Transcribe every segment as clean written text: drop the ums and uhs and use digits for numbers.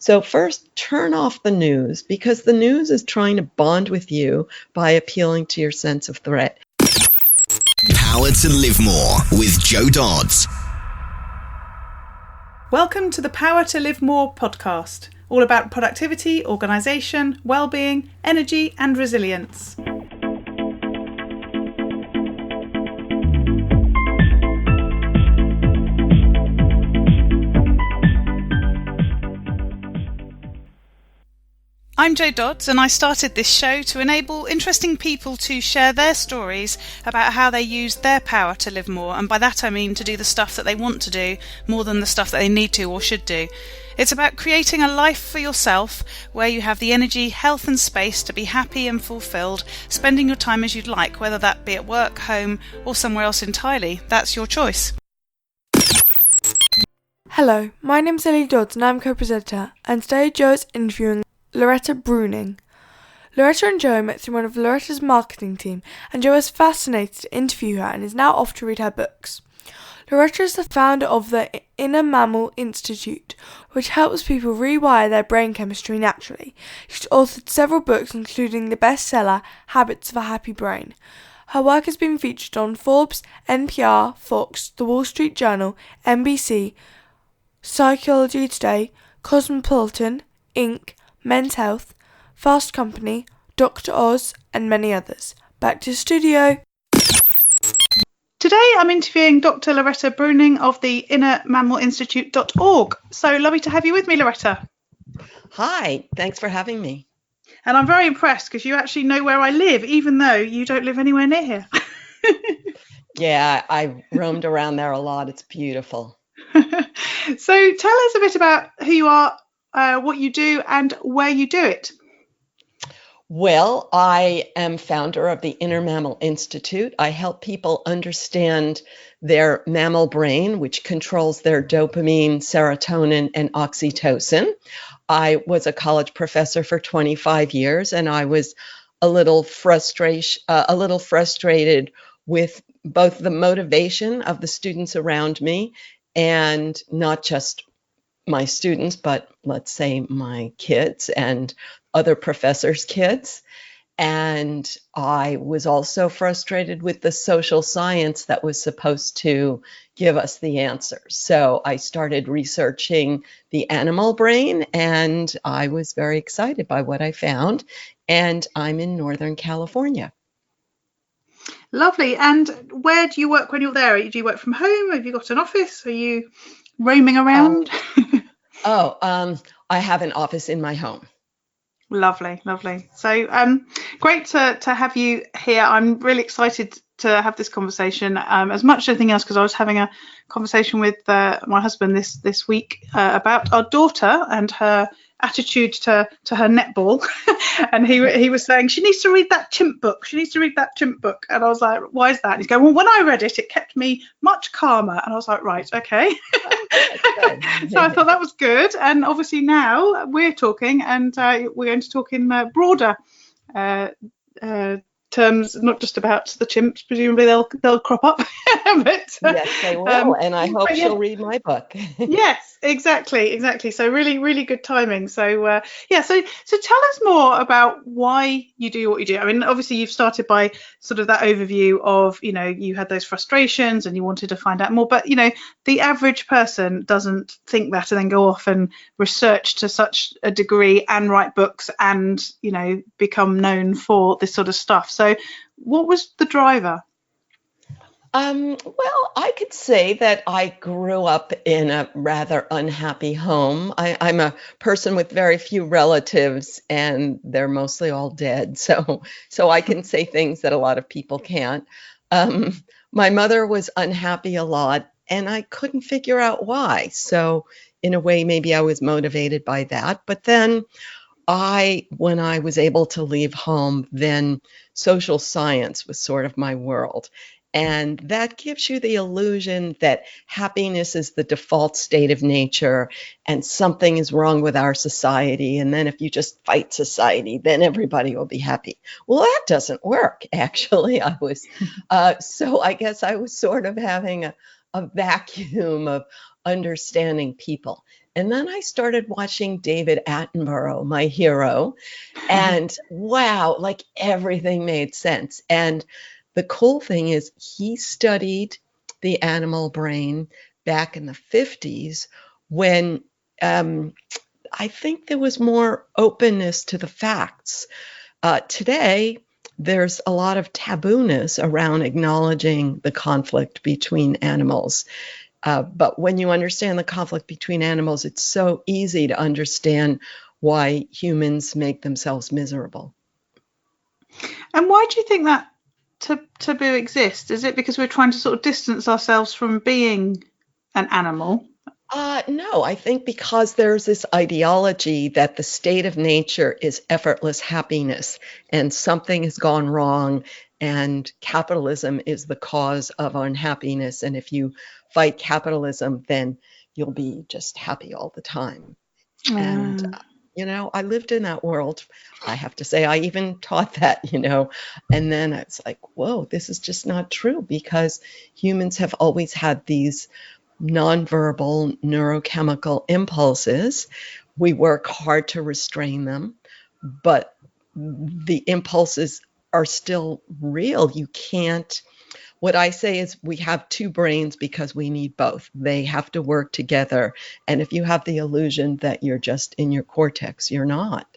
So first, turn off the news because the news is trying to bond with you by appealing to your sense of threat. Power to Live More with Joe Dodds. Welcome to the Power to Live More podcast, all about productivity, organisation, well-being, energy and resilience. I'm Jo Dodds, and I started this show to enable interesting people to share their stories about how they use their power to live more, and by that I mean to do the stuff that they want to do more than the stuff that they need to or should do. It's about creating a life for yourself where you have the energy, health and space to be happy and fulfilled, spending your time as you'd like, whether that be at work, home or somewhere else entirely. That's your choice. Hello, my name's Ellie Dodds and I'm co-presenter, and today Jo is interviewing Loretta Breuning. Loretta and Jo met through one of Loretta's marketing team, and Jo was fascinated to interview her and is now off to read her books. Loretta is the founder of the Inner Mammal Institute, which helps people rewire their brain chemistry naturally. She's authored several books, including the bestseller Habits of a Happy Brain. Her work has been featured on Forbes, NPR, Fox, The Wall Street Journal, NBC, Psychology Today, Cosmopolitan, Inc., Men's Health, Fast Company, Dr. Oz, and many others. Back to the studio. Today I'm interviewing Dr. Loretta Breuning of the Inner Mammal Institute.org. So lovely to have you with me, Loretta. Hi, thanks for having me. And I'm very impressed because you actually know where I live, even though you don't live anywhere near here. Yeah, I roamed around there a lot. It's beautiful. So tell us a bit about who you are, what you do and where you do it. Well, I am founder of the Inner Mammal Institute. I help people understand their mammal brain, which controls their dopamine, serotonin, and oxytocin. I was a college professor for 25 years, and I was a little frustrated with both the motivation of the students around me and not just my students, but let's say my kids and other professors' kids. And I was also frustrated with the social science that was supposed to give us the answers. So I started researching the animal brain, and I was very excited by what I found. And I'm in Northern California. Lovely. And where do you work when you're there? Do you work from home? Have you got an office? Are you roaming around? I have an office in my home. Lovely. So great to have you here. I'm really excited to have this conversation, as much as anything else, because I was having a conversation with my husband this week about our daughter and her attitude to her netball. And he was saying she needs to read that chimp book. And I was like, why is that? And he's going, well, when I read it came me much calmer. And I was like, right, okay. So I thought that was good. And obviously now we're talking, and we're going to talk in broader terms, not just about the chimps. Presumably they'll crop up. But, yes, they will. And I hope she'll read my book. Yes, exactly. So really good timing. So so tell us more about why you do what you do. I mean, obviously you've started by sort of that overview of, you had those frustrations and you wanted to find out more, but the average person doesn't think that and then go off and research to such a degree and write books and become known for this sort of stuff. So what was the driver? Well, I could say that I grew up in a rather unhappy home. I'm a person with very few relatives, and they're mostly all dead. So I can say things that a lot of people can't. My mother was unhappy a lot, and I couldn't figure out why. So in a way, maybe I was motivated by that. But then when I was able to leave home, then social science was sort of my world. And that gives you the illusion that happiness is the default state of nature and something is wrong with our society. And then if you just fight society, then everybody will be happy. Well, that doesn't work, actually. So I guess I was sort of having a vacuum of understanding people. And then I started watching David Attenborough, my hero, and wow, like everything made sense. And the cool thing is he studied the animal brain back in the 50s when I think there was more openness to the facts. Today, there's a lot of tabooness around acknowledging the conflict between animals. But when you understand the conflict between animals, it's so easy to understand why humans make themselves miserable. And why do you think that taboo exists? Is it because we're trying to sort of distance ourselves from being an animal? No, I think because there's this ideology that the state of nature is effortless happiness and something has gone wrong and capitalism is the cause of unhappiness. And if you fight capitalism, then you'll be just happy all the time. And, I lived in that world. I have to say, I even taught that, and then it's like, whoa, this is just not true because humans have always had these nonverbal neurochemical impulses. We work hard to restrain them, but the impulses are still real. You can't, what I say is we have two brains because we need both. They have to work together. And if you have the illusion that you're just in your cortex, you're not.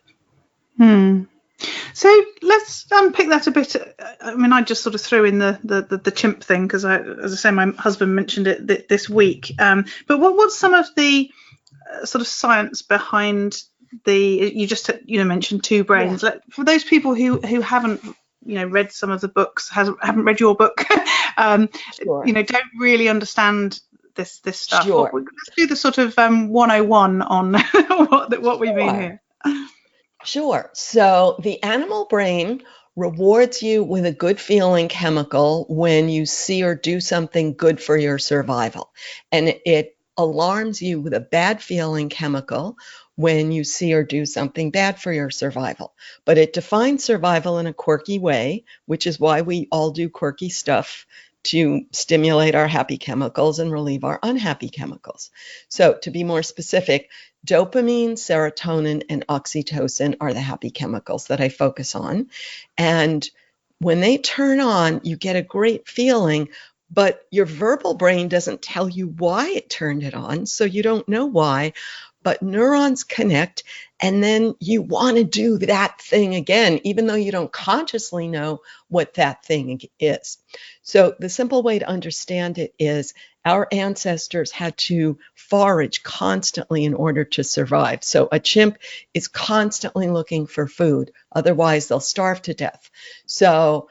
So let's unpick that a bit. I mean, I just sort of threw in the chimp thing because, as I say, my husband mentioned it this week. But what's some of the sort of science behind you just mentioned two brains? Yeah. For those people who haven't read some of the books, haven't read your book, Sure. Don't really understand this stuff. Sure. Let's do the sort of 101 on what we mean here. Sure. So the animal brain rewards you with a good feeling chemical when you see or do something good for your survival. And it alarms you with a bad feeling chemical when you see or do something bad for your survival. But it defines survival in a quirky way, which is why we all do quirky stuff to stimulate our happy chemicals and relieve our unhappy chemicals. So to be more specific, dopamine, serotonin, and oxytocin are the happy chemicals that I focus on. And when they turn on, you get a great feeling, but your verbal brain doesn't tell you why it turned it on, so you don't know why. But neurons connect, and then you want to do that thing again, even though you don't consciously know what that thing is. So the simple way to understand it is our ancestors had to forage constantly in order to survive. So a chimp is constantly looking for food. Otherwise, they'll starve to death. So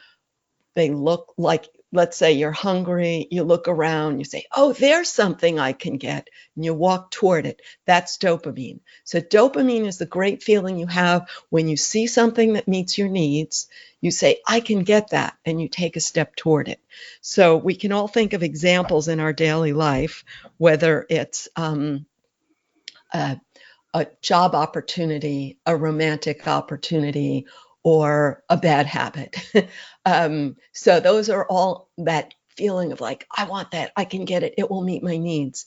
they look like, let's say you're hungry, you look around, you say, oh, there's something I can get, and you walk toward it. That's dopamine. So dopamine is the great feeling you have when you see something that meets your needs. You say, I can get that, and you take a step toward it. So we can all think of examples in our daily life, whether it's a job opportunity, a romantic opportunity, or a bad habit. So those are all that feeling of like, I want that, I can get it, it will meet my needs.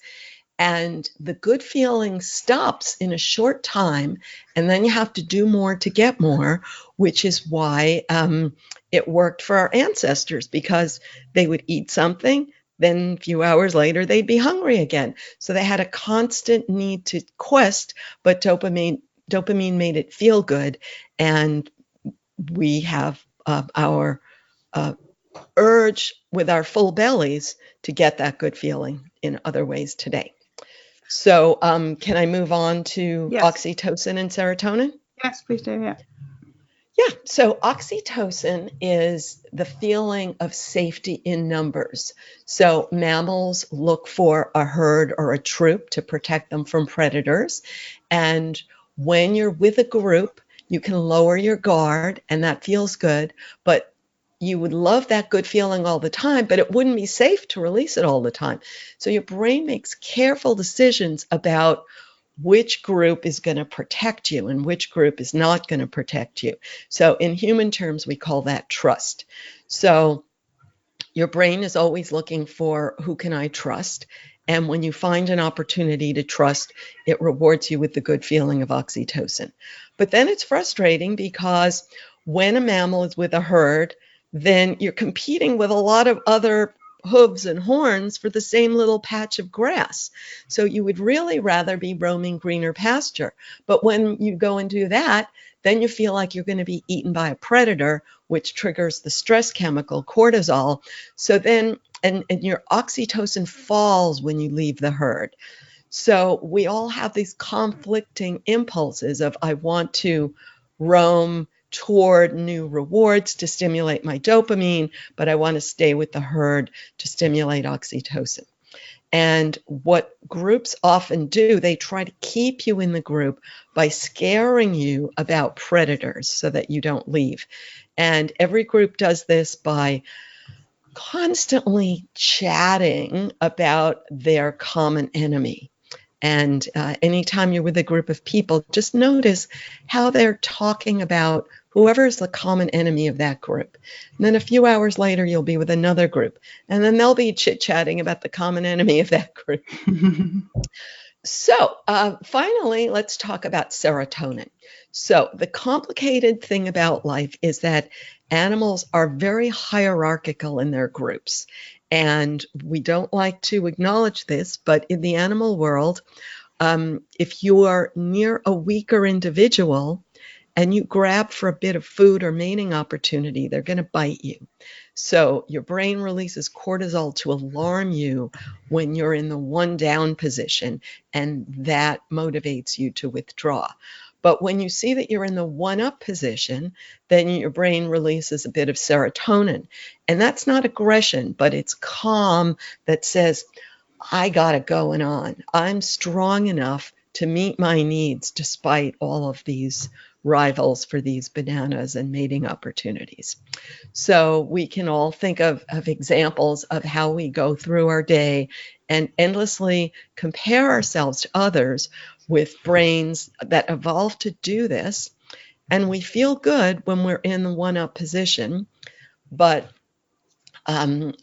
And the good feeling stops in a short time, and then you have to do more to get more, which is why it worked for our ancestors, because they would eat something, then a few hours later, they'd be hungry again. So they had a constant need to quest, but dopamine made it feel good. And we have our urge with our full bellies to get that good feeling in other ways today. So can I move on to oxytocin and serotonin? Yes, please do, yeah. Yeah, so oxytocin is the feeling of safety in numbers. So mammals look for a herd or a troop to protect them from predators. And when you're with a group, you can lower your guard, and that feels good. But you would love that good feeling all the time, but it wouldn't be safe to release it all the time. So your brain makes careful decisions about which group is going to protect you and which group is not going to protect you. So in human terms, we call that trust. So Your brain is always looking for who can I trust? And when you find an opportunity to trust, it rewards you with the good feeling of oxytocin. But then it's frustrating because when a mammal is with a herd, then you're competing with a lot of other hooves and horns for the same little patch of grass. So you would really rather be roaming greener pasture. But when you go and do that, then you feel like you're going to be eaten by a predator, which triggers the stress chemical cortisol. So then, and your oxytocin falls when you leave the herd. So we all have these conflicting impulses of I want to roam toward new rewards to stimulate my dopamine, but I want to stay with the herd to stimulate oxytocin. And what groups often do, they try to keep you in the group by scaring you about predators so that you don't leave. And every group does this by constantly chatting about their common enemy. And anytime you're with a group of people, just notice how they're talking about whoever is the common enemy of that group. And then a few hours later, you'll be with another group. And then they'll be chit-chatting about the common enemy of that group. So finally, let's talk about serotonin. So the complicated thing about life is that animals are very hierarchical in their groups. And we don't like to acknowledge this, but in the animal world, if you are near a weaker individual and you grab for a bit of food or mating opportunity, they're going to bite you. So your brain releases cortisol to alarm you when you're in the one down position, and that motivates you to withdraw. But when you see that you're in the one up position, then your brain releases a bit of serotonin. And that's not aggression, but it's calm that says, I got it going on. I'm strong enough to meet my needs despite all of these rivals for these bananas and mating opportunities. So we can all think of examples of how we go through our day and endlessly compare ourselves to others with brains that evolved to do this. And we feel good when we're in the one-up position, but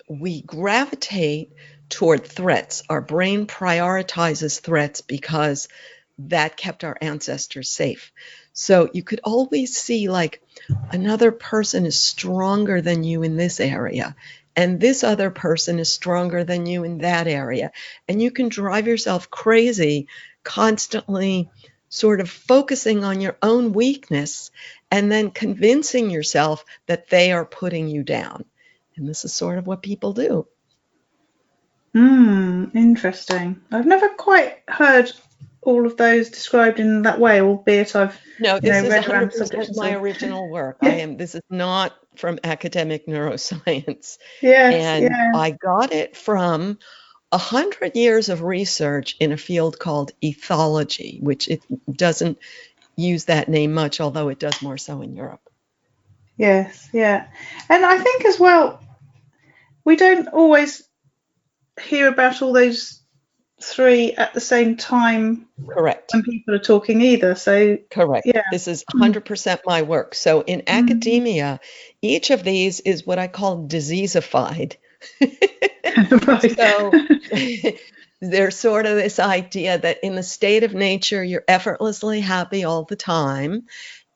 we gravitate toward threats. Our brain prioritizes threats because that kept our ancestors safe. So you could always see like another person is stronger than you in this area, and this other person is stronger than you in that area. And you can drive yourself crazy constantly sort of focusing on your own weakness and then convincing yourself that they are putting you down. And this is sort of what people do. Interesting. I've never quite heard all of those described in that way, albeit I've read around 100% my original work. This is not from academic neuroscience. I got it from 100 years of research in a field called ethology, which it doesn't use that name much, although it does more so in Europe. Yes, yeah. And I think as well, we don't always hear about all those three at the same time. Correct. When people are talking either. So correct. Yeah. This is 100% my work. So in academia, each of these is what I call diseaseified. Right. So there's sort of this idea that in the state of nature, you're effortlessly happy all the time.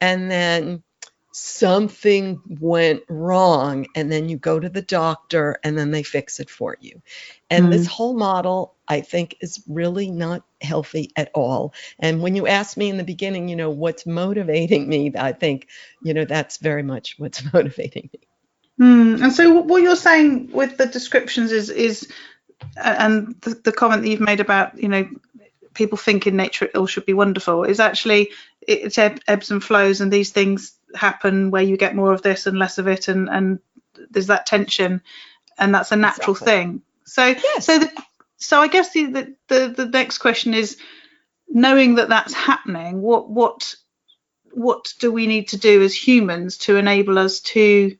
And then something went wrong, and then you go to the doctor, and then they fix it for you. And this whole model, I think, is really not healthy at all. And when you asked me in the beginning, what's motivating me, I think, that's very much what's motivating me. And so what you're saying with the descriptions is and the comment that you've made about, people think in nature it all should be wonderful, is actually it ebbs and flows, and these things happen where you get more of this and less of it, and there's that tension, and that's a natural thing. So yes. So I guess the next question is, knowing that that's happening, what do we need to do as humans to enable us to,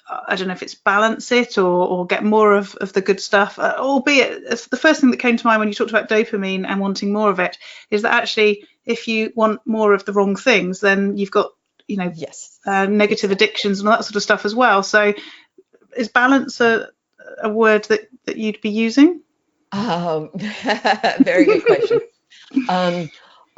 I don't know if it's balance it or get more of the good stuff, albeit the first thing that came to mind when you talked about dopamine and wanting more of it is that actually if you want more of the wrong things, then you've got, negative addictions and all that sort of stuff as well. So is balance a word that you'd be using? Very good question.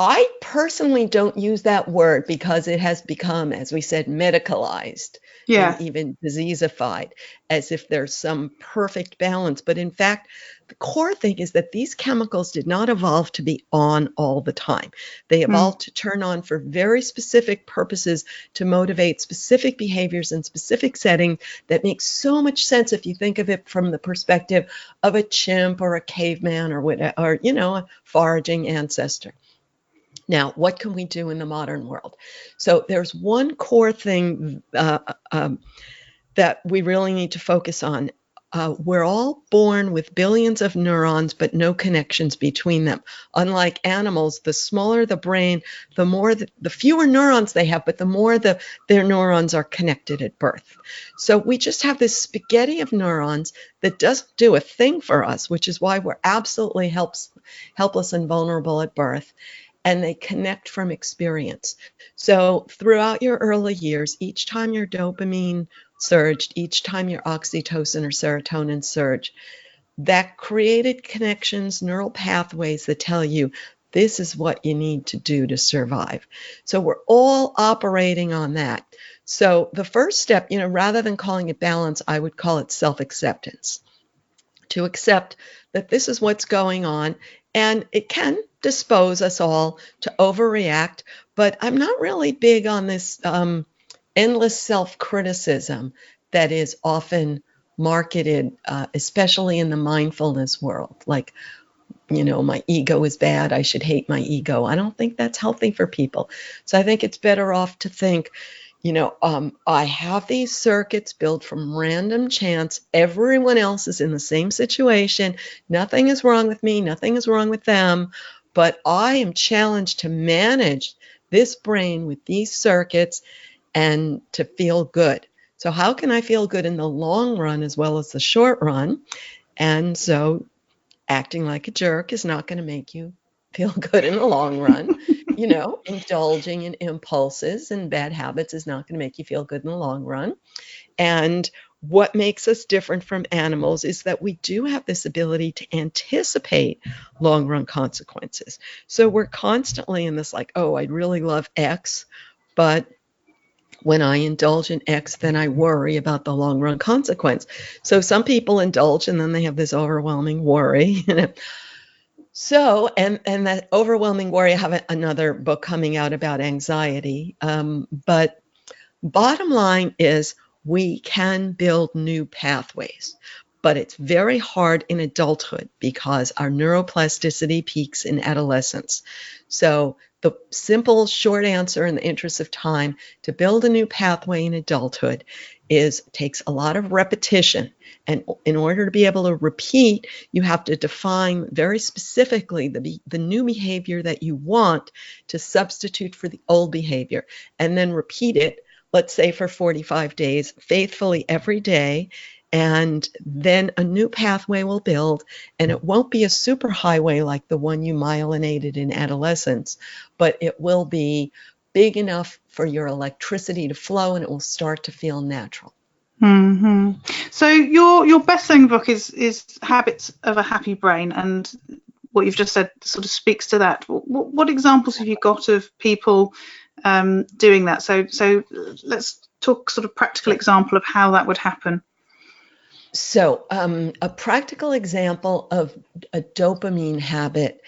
I personally don't use that word because it has become, as we said, medicalized and Yeah. even diseasified, as if there's some perfect balance. But in fact, the core thing is that these chemicals did not evolve to be on all the time. They evolved to turn on for very specific purposes to motivate specific behaviors in specific settings that makes so much sense if you think of it from the perspective of a chimp or a caveman or whatever, or, a foraging ancestor. Now, what can we do in the modern world? So there's one core thing that we really need to focus on. We're all born with billions of neurons, but no connections between them. Unlike animals, the smaller the brain, the fewer neurons they have, but the more their neurons are connected at birth. So we just have this spaghetti of neurons that doesn't do a thing for us, which is why we're absolutely helpless and vulnerable at birth. And they connect from experience. So throughout your early years, each time your dopamine surged, each time your oxytocin or serotonin surged, that created connections, neural pathways that tell you this is what you need to do to survive. So we're all operating on that. So the first step, rather than calling it balance, I would call it self-acceptance. To accept that this is what's going on, and it can dispose us all to overreact, but I'm not really big on this endless self-criticism that is often marketed, especially in the mindfulness world. Like, my ego is bad, I should hate my ego. I don't think that's healthy for people. So I think it's better off to think, I have these circuits built from random chance. Everyone else is in the same situation. Nothing is wrong with me. Nothing is wrong with them. But I am challenged to manage this brain with these circuits and to feel good. So how can I feel good in the long run as well as the short run? And so acting like a jerk is not going to make you feel good in the long run. Indulging in impulses and bad habits is not going to make you feel good in the long run. And what makes us different from animals is that we do have this ability to anticipate long-run consequences. So we're constantly in this like, oh, I'd really love X, but when I indulge in X, then I worry about the long-run consequence. So some people indulge and then they have this overwhelming worry. So, and that overwhelming worry, I have another book coming out about anxiety. But bottom line is we can build new pathways, but it's very hard in adulthood because our neuroplasticity peaks in adolescence. So the simple short answer in the interest of time to build a new pathway in adulthood takes a lot of repetition. And in order to be able to repeat, you have to define very specifically the new behavior that you want to substitute for the old behavior, and then repeat it, let's say for 45 days, faithfully every day. And then a new pathway will build, and it won't be a superhighway like the one you myelinated in adolescence, but it will be big enough for your electricity to flow, and it will start to feel natural. Mm-hmm. So your best-selling book is Habits of a Happy Brain, and what you've just said sort of speaks to that. What examples have you got of people doing that? So let's talk sort of practical example of how that would happen. So a practical example of a dopamine habit,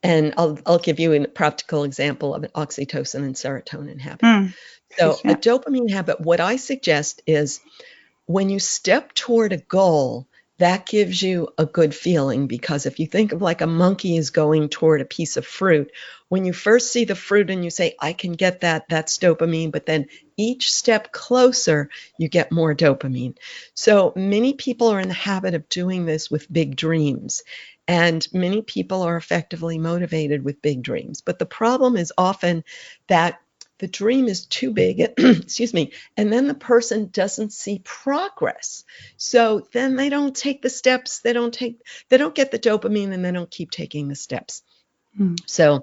and I'll give you a practical example of an oxytocin and serotonin habit. So a dopamine habit, what I suggest is when you step toward a goal, that gives you a good feeling, because if you think of like a monkey is going toward a piece of fruit, when you first see the fruit and you say, I can get that, that's dopamine, but then each step closer, you get more dopamine. So many people are in the habit of doing this with big dreams, and many people are effectively motivated with big dreams. But the problem is often that the dream is too big, excuse me, and then the person doesn't see progress. So then they don't take the steps, they don't get the dopamine, and they don't keep taking the steps. So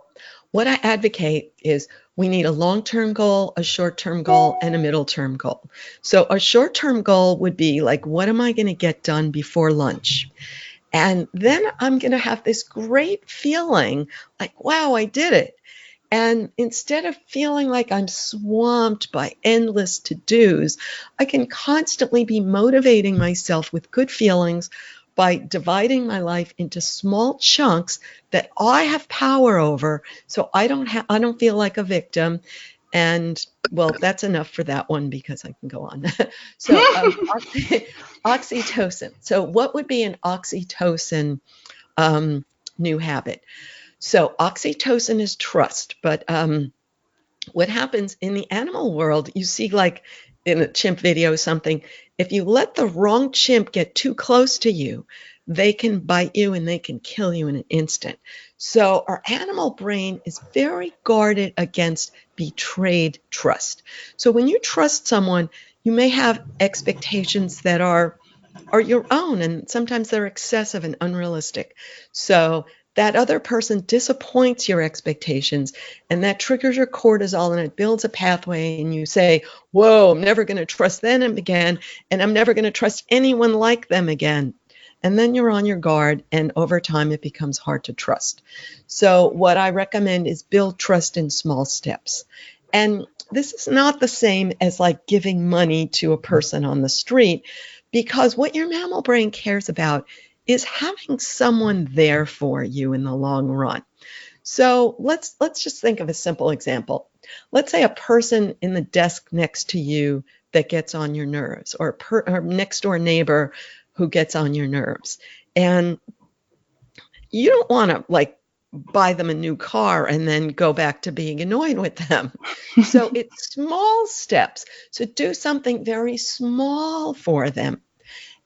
what I advocate is we need a long-term goal, a short-term goal, and a middle-term goal. So a short-term goal would be like, what am I going to get done before lunch? And then I'm going to have this great feeling like, wow, I did it. And instead of feeling like I'm swamped by endless to-dos, I can constantly be motivating myself with good feelings by dividing my life into small chunks that I have power over, so I don't feel like a victim. And well, that's enough for that one because I can go on. So oxytocin. So what would be an oxytocin new habit? So oxytocin is trust, but what happens in the animal world, you see like in a chimp video or something, if you let the wrong chimp get too close to you, they can bite you and they can kill you in an instant. So our animal brain is very guarded against betrayed trust. So when you trust someone, you may have expectations that are your own, and sometimes they're excessive and unrealistic. So that other person disappoints your expectations, and that triggers your cortisol, and it builds a pathway, and you say, whoa, I'm never going to trust them again, and I'm never going to trust anyone like them again. And then you're on your guard, and over time it becomes hard to trust. So what I recommend is build trust in small steps. And this is not the same as like giving money to a person on the street, because what your mammal brain cares about is having someone there for you in the long run. So let's just think of a simple example. Let's say a person in the desk next to you that gets on your nerves, or a next door neighbor who gets on your nerves. And you don't want to like buy them a new car and then go back to being annoyed with them. So it's small steps. So do something very small for them,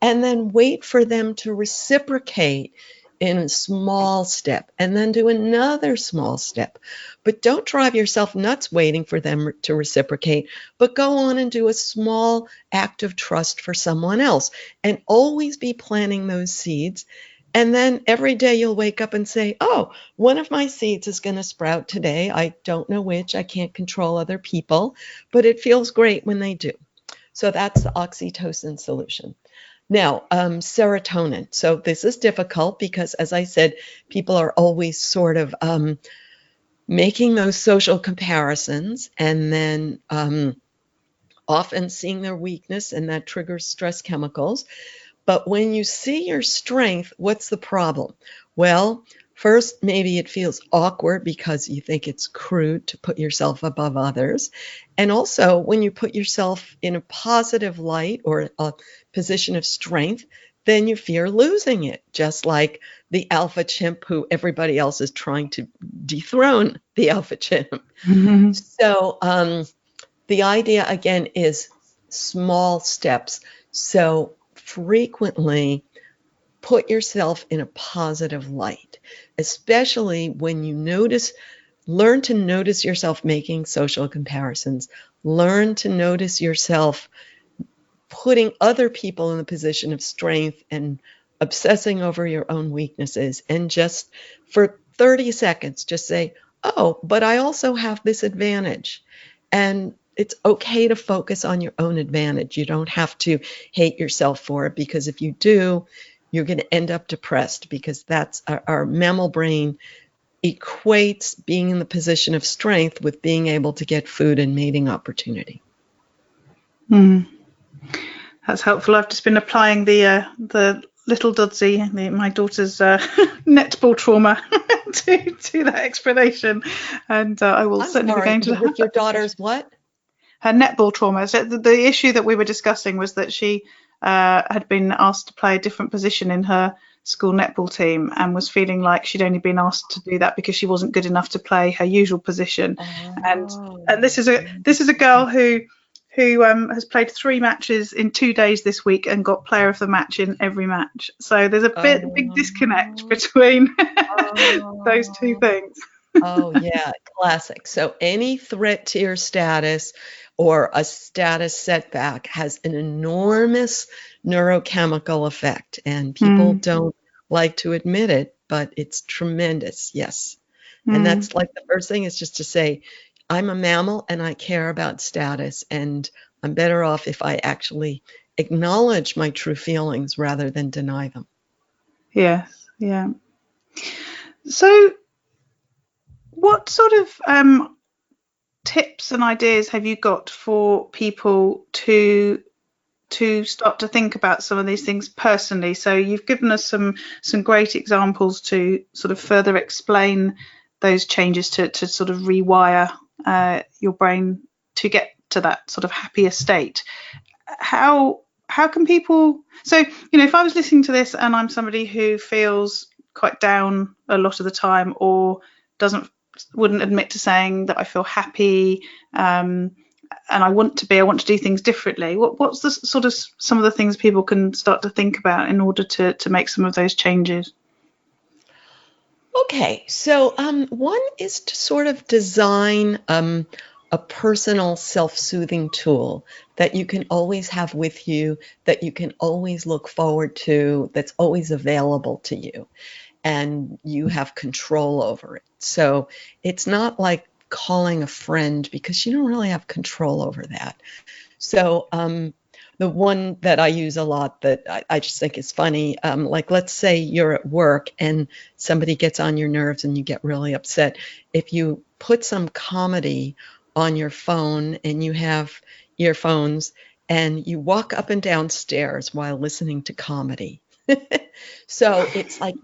and then wait for them to reciprocate in a small step, and then do another small step. But don't drive yourself nuts waiting for them to reciprocate, but go on and do a small act of trust for someone else, and always be planting those seeds. And then every day you'll wake up and say, oh, one of my seeds is going to sprout today. I don't know which. I can't control other people, but it feels great when they do. So that's the oxytocin solution. Now, serotonin. So this is difficult because, as I said, people are always sort of making those social comparisons, and then often seeing their weakness, and that triggers stress chemicals. But when you see your strength, what's the problem? Well, first, maybe it feels awkward because you think it's crude to put yourself above others. And also, when you put yourself in a positive light or a position of strength, then you fear losing it, just like the alpha chimp who everybody else is trying to dethrone the alpha chimp. Mm-hmm. So the idea, again, is small steps. So frequently put yourself in a positive light, especially when you learn to notice yourself making social comparisons, learn to notice yourself putting other people in the position of strength and obsessing over your own weaknesses, and just for 30 seconds, just say, oh, but I also have this advantage. And it's okay to focus on your own advantage. You don't have to hate yourself for it, because if you do, you're going to end up depressed, because that's our mammal brain equates being in the position of strength with being able to get food and mating opportunity. That's helpful. I've just been applying the little Dudzy, my daughter's netball trauma to that explanation, and I will certainly be going to with your daughter's what? Her netball trauma. So the issue that we were discussing was that she had been asked to play a different position in her school netball team, and was feeling like she'd only been asked to do that because she wasn't good enough to play her usual position. Oh. And this is a girl who has played 3 matches in 2 days this week and got player of the match in every match. So there's a big disconnect between those two things. Oh, yeah, classic. So any threat to your status or a status setback has an enormous neurochemical effect, and people don't like to admit it, but it's tremendous. Yes. And that's like the first thing is just to say, I'm a mammal and I care about status, and I'm better off if I actually acknowledge my true feelings rather than deny them. Yes, yeah. So what sort of tips and ideas have you got for people to start to think about some of these things personally? So you've given us some great examples to sort of further explain those changes to sort of rewire your brain to get to that sort of happier state. How can people, so if I was listening to this and I'm somebody who feels quite down a lot of the time, or wouldn't admit to saying that I feel happy, and I want to do things differently, what's the sort of some of the things people can start to think about in order to make some of those changes? Okay, so one is to sort of design a personal self-soothing tool that you can always have with you, that you can always look forward to, that's always available to you, and you have control over it. So it's not like calling a friend, because you don't really have control over that. So the one that I use a lot that I just think is funny, like let's say you're at work and somebody gets on your nerves and you get really upset. If you put some comedy on your phone and you have earphones and you walk up and down stairs while listening to comedy. So it's like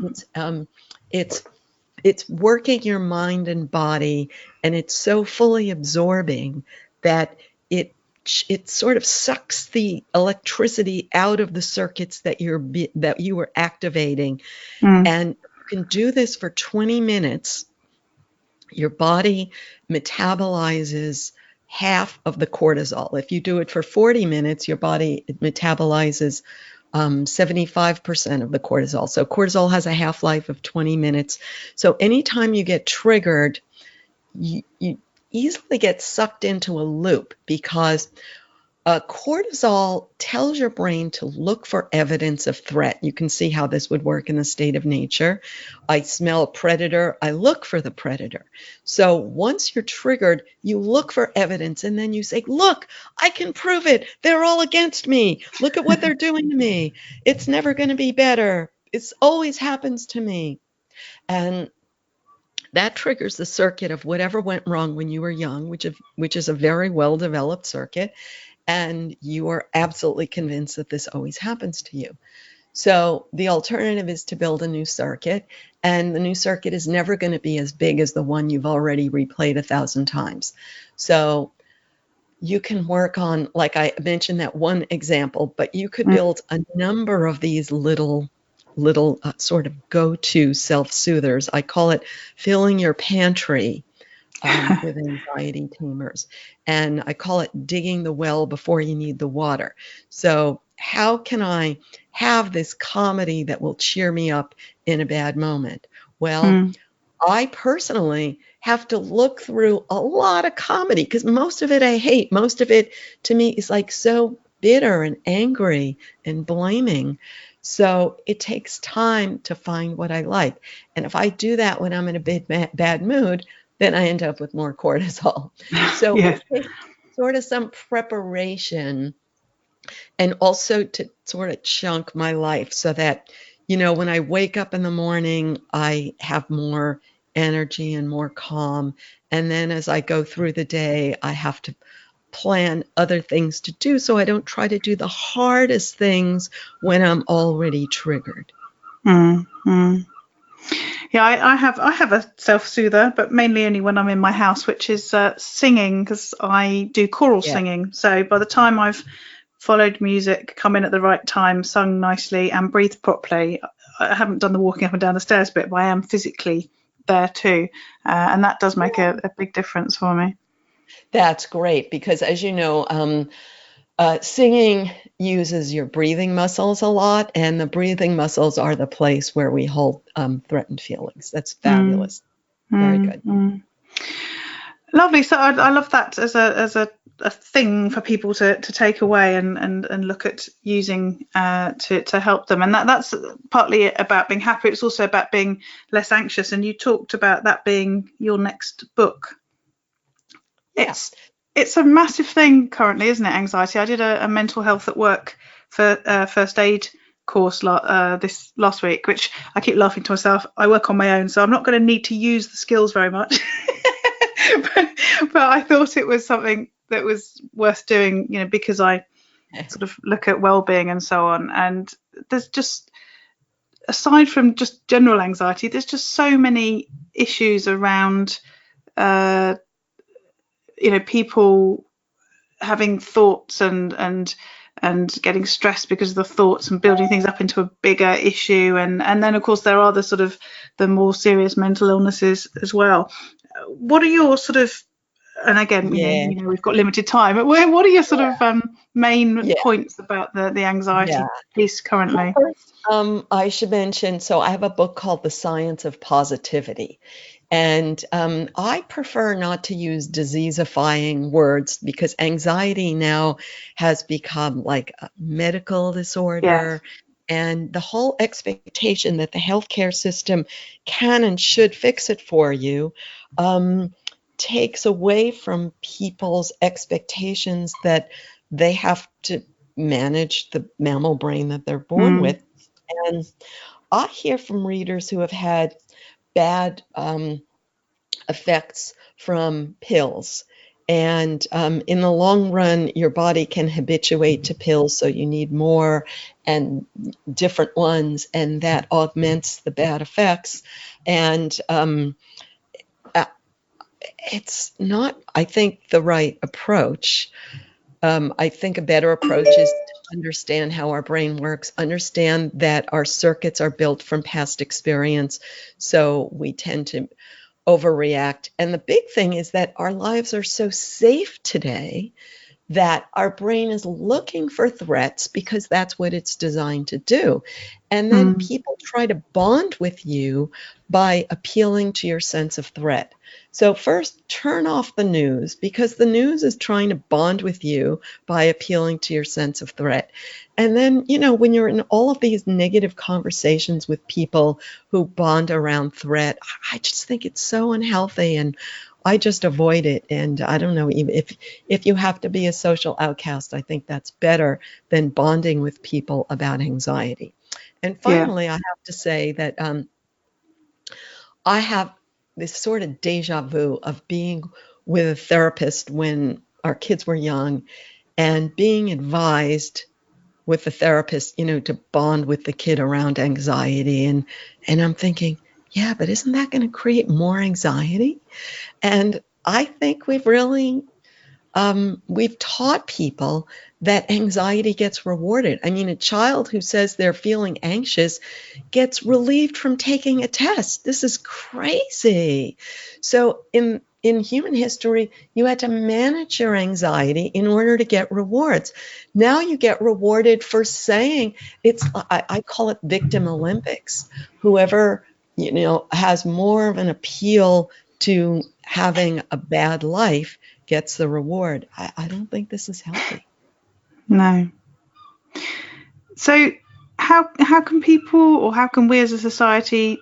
it's working your mind and body, and it's so fully absorbing that it sort of sucks the electricity out of the circuits that you were activating. And you can do this for 20 minutes. Your body metabolizes half of the cortisol. If you do it for 40 minutes, your body metabolizes 75% of the cortisol. So cortisol has a half-life of 20 minutes. So anytime you get triggered, you easily get sucked into a loop, because cortisol tells your brain to look for evidence of threat. You can see how this would work in the state of nature. I smell a predator, I look for the predator. So once you're triggered, you look for evidence, and then you say, look, I can prove it. They're all against me. Look at what they're doing to me. It's never going to be better. It always happens to me. And that triggers the circuit of whatever went wrong when you were young, which is a very well-developed circuit. And you are absolutely convinced that this always happens to you. So the alternative is to build a new circuit, and the new circuit is never going to be as big as the one you've already replayed 1,000 times. So you can work on, like I mentioned that one example, but you could build a number of these little sort of go-to self-soothers. I call it filling your pantry with anxiety tamers. And I call it digging the well before you need the water. So how can I have this comedy that will cheer me up in a bad moment? Well, I personally have to look through a lot of comedy, because most of it I hate. Most of it to me is like so bitter and angry and blaming. So it takes time to find what I like. And if I do that when I'm in a bad mood, then I end up with more cortisol. So it takes sort of some preparation, and also to sort of chunk my life so that, when I wake up in the morning, I have more energy and more calm. And then as I go through the day, I have to plan other things to do, so I don't try to do the hardest things when I'm already triggered. Yeah, I have a self-soother, but mainly only when I'm in my house, which is singing, because I do choral singing. So by the time I've followed music, come in at the right time, sung nicely, and breathed properly, I haven't done the walking up and down the stairs bit, but I am physically there too, and that does make a big difference for me. That's great, because as you know, singing uses your breathing muscles a lot, and the breathing muscles are the place where we hold threatened feelings. That's fabulous. Very good. Lovely. So I love that as a a thing for people to take away and look at using to help them. And that's partly about being happy. It's also about being less anxious. And you talked about that being your next book. Yes. It's a massive thing currently, isn't it? Anxiety. I did a mental health at work for first aid course this last week, which I keep laughing to myself. I work on my own, so I'm not going to need to use the skills very much. but I thought it was something that was worth doing, because I sort of look at well-being and so on. And there's just, aside from just general anxiety, there's just so many issues around, people having thoughts and getting stressed because of the thoughts and building things up into a bigger issue. And then, of course, there are the more serious mental illnesses as well. What are your sort of, and again, we've got limited time, but what are your sort of main points about the anxiety piece currently? First, I should mention, so I have a book called The Science of Positivity. And I prefer not to use diseasifying words because anxiety now has become like a medical disorder. Yes. And the whole expectation that the healthcare system can and should fix it for you takes away from people's expectations that they have to manage the mammal brain that they're born with. And I hear from readers who have had bad effects from pills. And in the long run, your body can habituate to pills, so you need more and different ones, and that augments the bad effects. And it's not, I think, the right approach. I think a better approach is to understand how our brain works, understand that our circuits are built from past experience, so we tend to overreact. And the big thing is that our lives are so safe today that our brain is looking for threats because that's what it's designed to do. And then people try to bond with you by appealing to your sense of threat. So first, turn off the news because the news is trying to bond with you by appealing to your sense of threat. And then, when you're in all of these negative conversations with people who bond around threat, I just think it's so unhealthy and I just avoid it. And I don't know, if you have to be a social outcast, I think that's better than bonding with people about anxiety. And finally, I have to say that I have this sort of deja vu of being with a therapist when our kids were young and being advised with the therapist, to bond with the kid around anxiety. And I'm thinking, yeah, but isn't that going to create more anxiety? And I think we've really, we've taught people that anxiety gets rewarded. I mean, a child who says they're feeling anxious gets relieved from taking a test. This is crazy. So in human history, you had to manage your anxiety in order to get rewards. Now you get rewarded for saying I call it victim Olympics. Whoever, has more of an appeal to having a bad life gets the reward. I don't think this is healthy. No. So how can people, or how can we as a society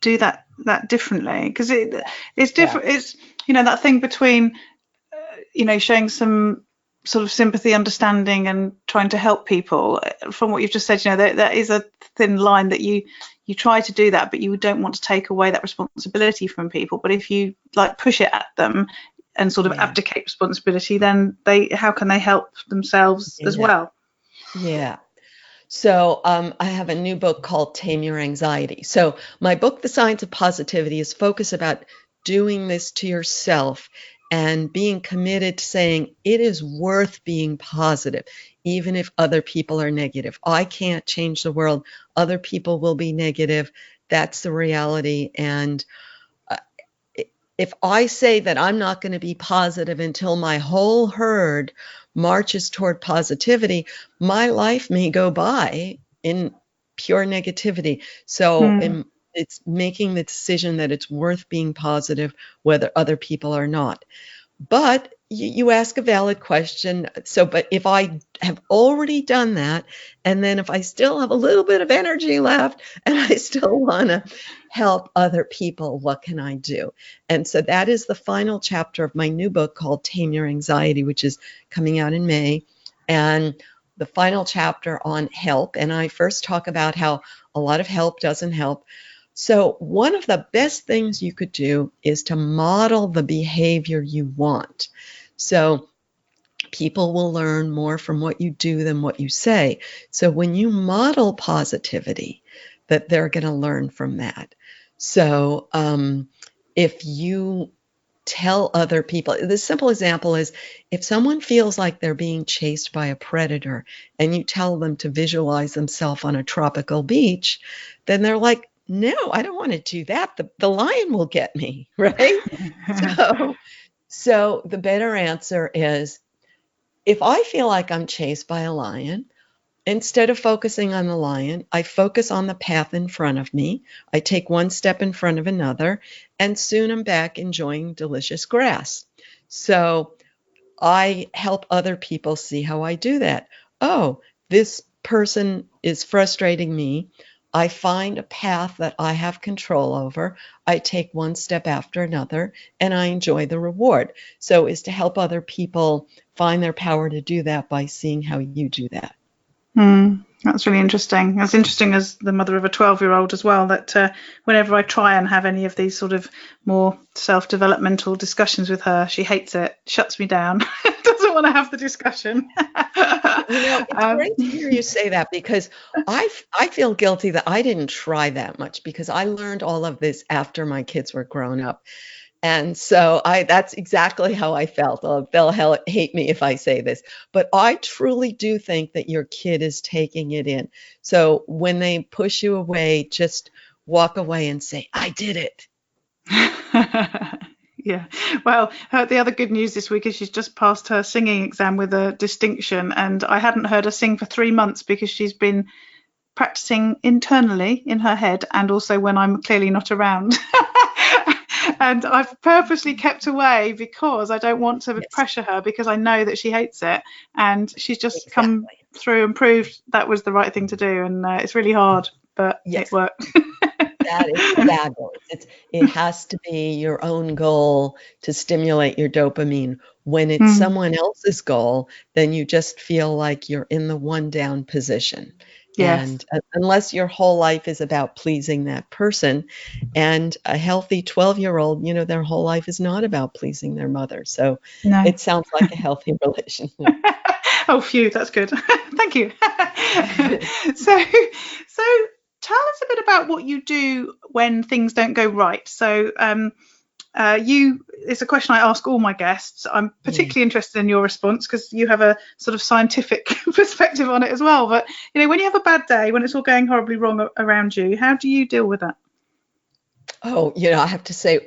do that differently? Because it's different. It's that thing between showing some sort of sympathy, understanding, and trying to help people. From what you've just said, there is a thin line that you try to do that, but you don't want to take away that responsibility from people. But if you push it at them and sort of abdicate responsibility, then how can they help themselves as well? Yeah. So I have a new book called Tame Your Anxiety. So my book, The Science of Positivity, is focused about doing this to yourself and being committed to saying it is worth being positive, even if other people are negative. I can't change the world. Other people will be negative. That's the reality. And if I say that I'm not going to be positive until my whole herd marches toward positivity, my life may go by in pure negativity. So it's making the decision that it's worth being positive, whether other people are not. But you ask a valid question. So, but if I have already done that, and then if I still have a little bit of energy left and I still want to help other people, what can I do? And so that is the final chapter of my new book called Tame Your Anxiety, which is coming out in May. And the final chapter on help. And I first talk about how a lot of help doesn't help. So one of the best things you could do is to model the behavior you want. So people will learn more from what you do than what you say. So when you model positivity, that they're going to learn from that. So if you tell other people, the simple example is if someone feels like they're being chased by a predator and you tell them to visualize themselves on a tropical beach, then they're like, no, I don't want to do that. The lion will get me, right? So the better answer is, if I feel like I'm chased by a lion, instead of focusing on the lion, I focus on the path in front of me. I take one step in front of another, and soon I'm back enjoying delicious grass. So I help other people see how I do that. Oh, this person is frustrating me. I find a path that I have control over. I take one step after another, and I enjoy the reward. So is to help other people find their power to do that by seeing how you do that. That's really interesting. As interesting as the mother of a 12-year-old as well, that whenever I try and have any of these sort of more self-developmental discussions with her, she hates it, shuts me down, doesn't want to have the discussion. It's great to hear you say that, because I feel guilty that I didn't try that much, because I learned all of this after my kids were grown up. And so that's exactly how I felt. They'll hate me if I say this, but I truly do think that your kid is taking it in. So when they push you away, just walk away and say, I did it. Yeah. Well, the other good news this week is she's just passed her singing exam with a distinction, and I hadn't heard her sing for 3 months because she's been practicing internally in her head and also when I'm clearly not around. And I've purposely kept away because I don't want to pressure her, because I know that she hates it, and she's just come through and proved that was the right thing to do. And it's really hard, but it worked. That is fabulous. It has to be your own goal to stimulate your dopamine. When it's someone else's goal, then you just feel like you're in the one down position. Yes. And unless your whole life is about pleasing that person, and a healthy 12-year-old, their whole life is not about pleasing their mother. So It sounds like a healthy relationship. Oh, phew, that's good. Thank you. So tell us a bit about what you do when things don't go right. So it's a question I ask all my guests. I'm particularly interested in your response because you have a sort of scientific perspective on it as well. But, when you have a bad day, when it's all going horribly wrong around you, how do you deal with that? Oh, I have to say,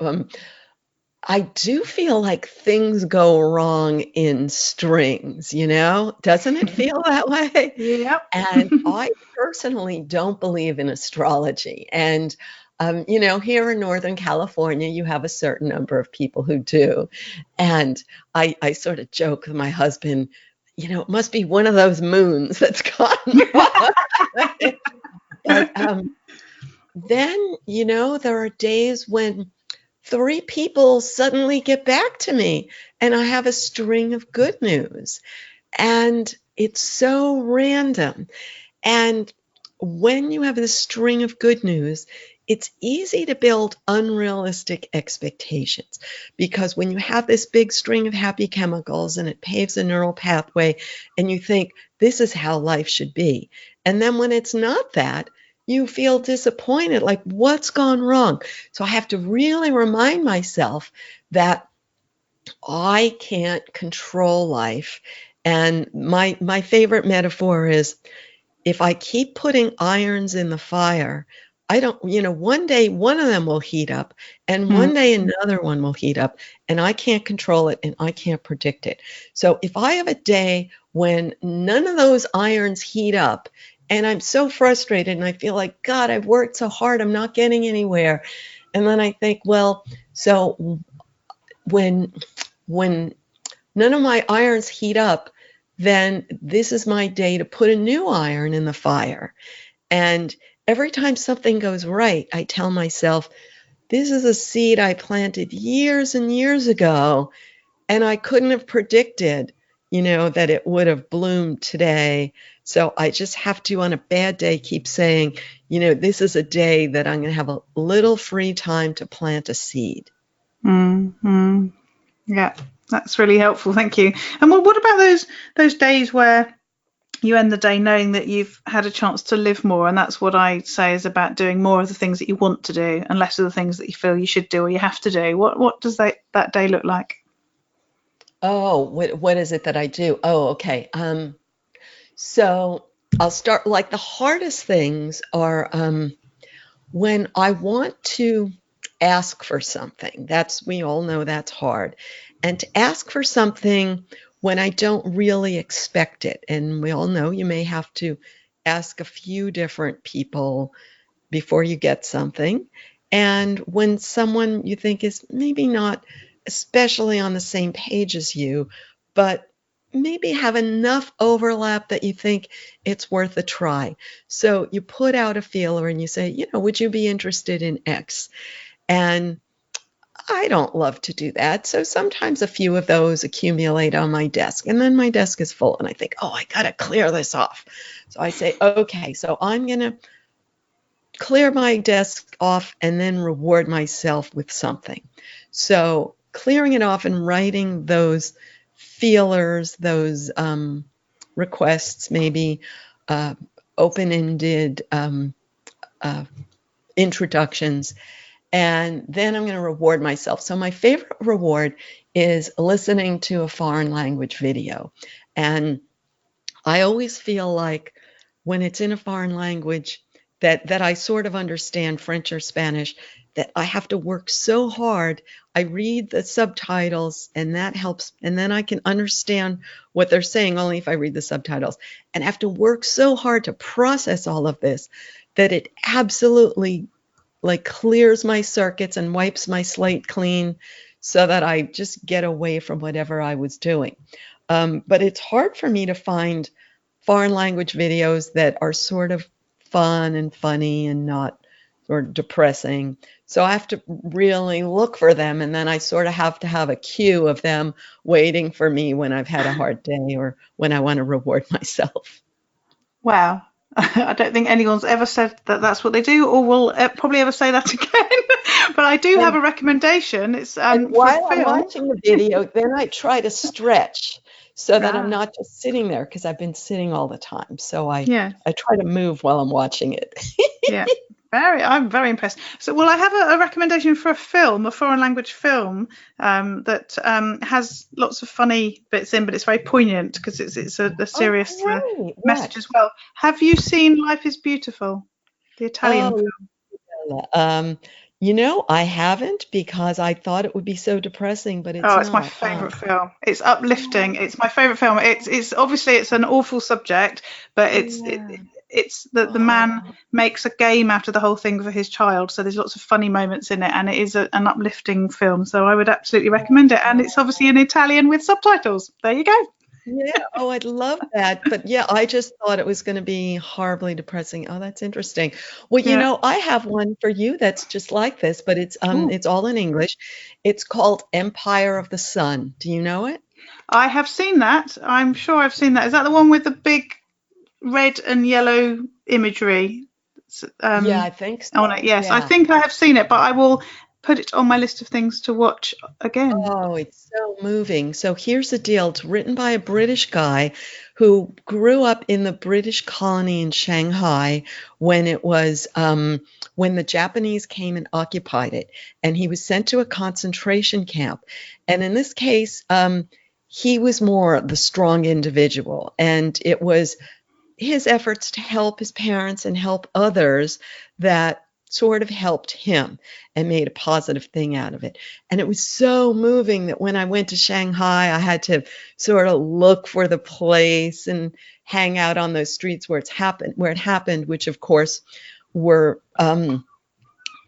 I do feel like things go wrong in strings, Doesn't it feel that way? Yep. And I personally don't believe in astrology. And here in Northern California, you have a certain number of people who do. And I sort of joke with my husband, it must be one of those moons that's gotten wrong. But then, there are days when 3 people suddenly get back to me and I have a string of good news. And it's so random. And when you have this string of good news, it's easy to build unrealistic expectations, because when you have this big string of happy chemicals and it paves a neural pathway and you think this is how life should be, and then when it's not that, you feel disappointed, like what's gone wrong? So I have to really remind myself that I can't control life. And my favorite metaphor is, if I keep putting irons in the fire, I don't, one day one of them will heat up and one day another one will heat up, and I can't control it and I can't predict it. So if I have a day when none of those irons heat up and I'm so frustrated and I feel like, God, I've worked so hard, I'm not getting anywhere. And then I think, well, so when when none of my irons heat up, then this is my day to put a new iron in the fire. And every time something goes right, I tell myself, this is a seed I planted years and years ago, and I couldn't have predicted, that it would have bloomed today. So I just have to, on a bad day, keep saying, this is a day that I'm going to have a little free time to plant a seed. Mm-hmm. Yeah, that's really helpful. Thank you. And what about those days where you end the day knowing that you've had a chance to live more? And that's what I say is about doing more of the things that you want to do and less of the things that you feel you should do or you have to do. What does that day look like? Oh, what is it that I do? Oh, okay. So I'll start, like, the hardest things are when I want to ask for something. We all know that's hard. And to ask for something when I don't really expect it. And we all know you may have to ask a few different people before you get something. And when someone you think is maybe not especially on the same page as you, but maybe have enough overlap that you think it's worth a try. So you put out a feeler and you say, would you be interested in X? And I don't love to do that. So sometimes a few of those accumulate on my desk, and then my desk is full and I think, I got to clear this off. So I say, okay, so I'm going to clear my desk off and then reward myself with something. So clearing it off and writing those feelers, those requests, maybe open-ended introductions, and then I'm going to reward myself. So my favorite reward is listening to a foreign language video. And I always feel like when it's in a foreign language that I sort of understand French or Spanish, that I have to work so hard. I read the subtitles and that helps. And then I can understand what they're saying only if I read the subtitles. And I have to work so hard to process all of this that it absolutely clears my circuits and wipes my slate clean so that I just get away from whatever I was doing. But it's hard for me to find foreign language videos that are sort of fun and funny and not sort of depressing. So I have to really look for them, and then I sort of have to have a queue of them waiting for me when I've had a hard day or when I want to reward myself. Wow. I don't think anyone's ever said that that's what they do, or will probably ever say that again. But I do have a recommendation. It's and while I'm watching the video, then I try to stretch so that I'm not just sitting there, because I've been sitting all the time. So I try to move while I'm watching it. Yeah. I'm very impressed. So, well, I have a recommendation for a foreign language film that has lots of funny bits in, but it's very poignant because it's a serious message as well. Have you seen Life is Beautiful, the Italian film? I haven't, because I thought it would be so depressing, but it's not. It's my favorite film. It's uplifting. It's my favorite film. It's obviously it's an awful subject, but it's that the man makes a game out of the whole thing for his child. So there's lots of funny moments in it, and it is an uplifting film. So I would absolutely recommend it. And it's obviously in Italian with subtitles. There you go. Yeah. Oh, I'd love that. But I just thought it was going to be horribly depressing. Oh, that's interesting. Well, I have one for you that's just like this, but it's all in English. It's called Empire of the Sun. Do you know it? I have seen that. I'm sure I've seen that. Is that the one with the big red and yellow imagery? I think so. On it. Yes, I think I have seen it, but I will put it on my list of things to watch again. Oh, it's so moving. So here's the deal. It's written by a British guy who grew up in the British colony in Shanghai when it was when the Japanese came and occupied it, and he was sent to a concentration camp. And in this case, he was more the strong individual, and it was his efforts to help his parents and help others that sort of helped him and made a positive thing out of it. And it was so moving that when I went to Shanghai, I had to sort of look for the place and hang out on those streets where it happened, which of course were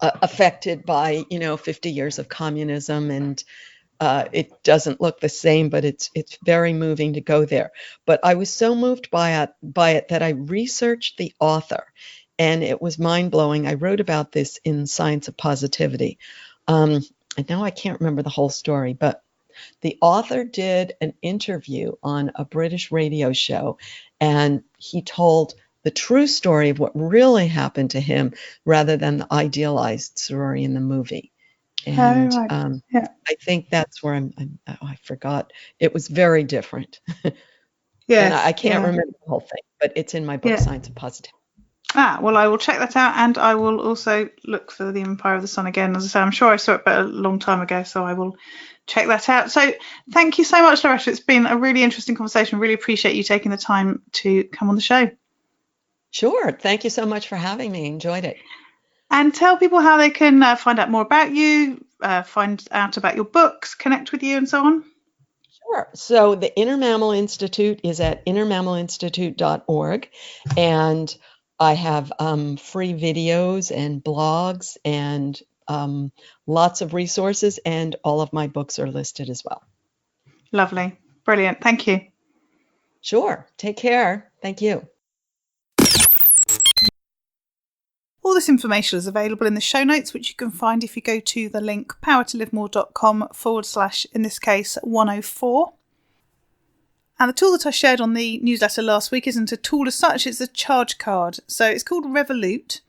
affected by 50 years of communism and It doesn't look the same, but it's very moving to go there. But I was so moved by it that I researched the author, and it was mind-blowing. I wrote about this in Science of Positivity. And now I can't remember the whole story, but the author did an interview on a British radio show, and he told the true story of what really happened to him rather than the idealized story in the movie. And Yeah. I think that's where I forgot. It was very different. Yeah. And I can't remember the whole thing, but it's in my book, Science of Positivity. Well, I will check that out, and I will also look for The Empire of the Sun again. As I say, I'm sure I saw it, but a long time ago, so I will check that out. So thank you so much, Loretta. It's been a really interesting conversation. Really appreciate you taking the time to come on the show. Sure. Thank you so much for having me. Enjoyed it. And tell people how they can find out more about you, find out about your books, connect with you, and so on. Sure. So the Inner Mammal Institute is at innermammalinstitute.org, and I have free videos and blogs and lots of resources, and all of my books are listed as well. Lovely. Brilliant. Thank you. Sure. Take care. Thank you. All this information is available in the show notes, which you can find if you go to the link powertolivemore.com/ in this case 104. And the tool that I shared on the newsletter last week isn't a tool as such, it's a charge card. So it's called Revolute.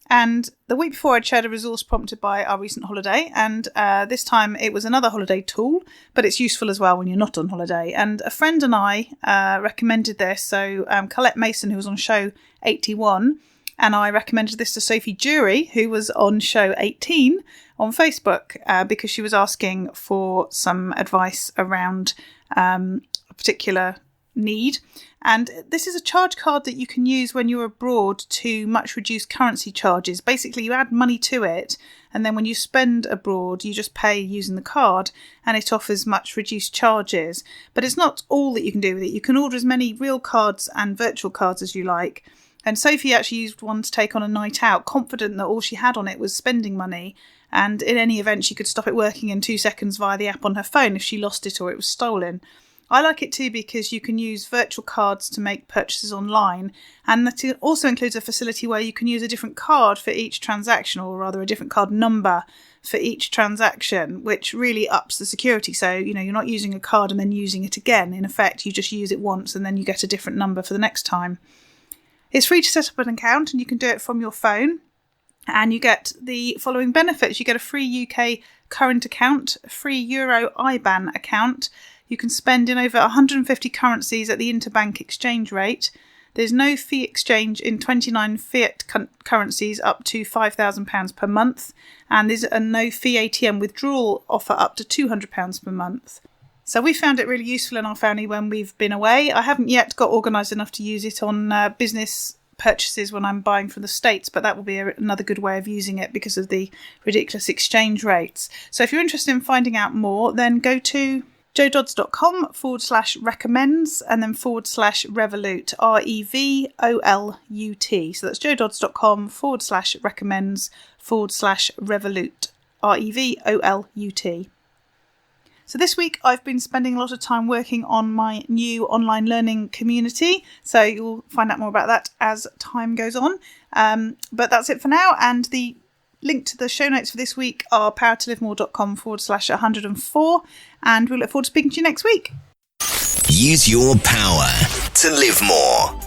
And the week before I'd shared a resource prompted by our recent holiday, and this time it was another holiday tool, but it's useful as well when you're not on holiday. And a friend and I recommended this. So Colette Mason, who was on show 81, and I recommended this to Sophie Jury, who was on show 18 on Facebook, because she was asking for some advice around a particular need. And this is a charge card that you can use when you're abroad to much reduce currency charges. Basically, you add money to it, and then when you spend abroad, you just pay using the card, and it offers much reduced charges. But it's not all that you can do with it. You can order as many real cards and virtual cards as you like. And Sophie actually used one to take on a night out, confident that all she had on it was spending money. And in any event, she could stop it working in 2 seconds via the app on her phone if she lost it or it was stolen. I like it too because you can use virtual cards to make purchases online, and that also includes a facility where you can use a different card for each transaction, or rather a different card number for each transaction, which really ups the security. So, you're not using a card and then using it again. In effect, you just use it once and then you get a different number for the next time. It's free to set up an account, and you can do it from your phone. And you get the following benefits. You get a free UK current account, a free Euro IBAN account. You can spend in over 150 currencies at the interbank exchange rate. There's no fee exchange in 29 fiat currencies up to £5,000 per month. And there's a no fee ATM withdrawal offer up to £200 per month. So we found it really useful in our family when we've been away. I haven't yet got organised enough to use it on business purchases when I'm buying from the States, but that will be another good way of using it because of the ridiculous exchange rates. So if you're interested in finding out more, then go to joedodds.com/recommends and then /Revolut, REVOLUT. So that's joedodds.com/recommends /Revolut, REVOLUT. So this week I've been spending a lot of time working on my new online learning community. So you'll find out more about that as time goes on. But that's it for now. And the link to the show notes for this week are powertolivemore.com /104. And we look forward to speaking to you next week. Use your power to live more.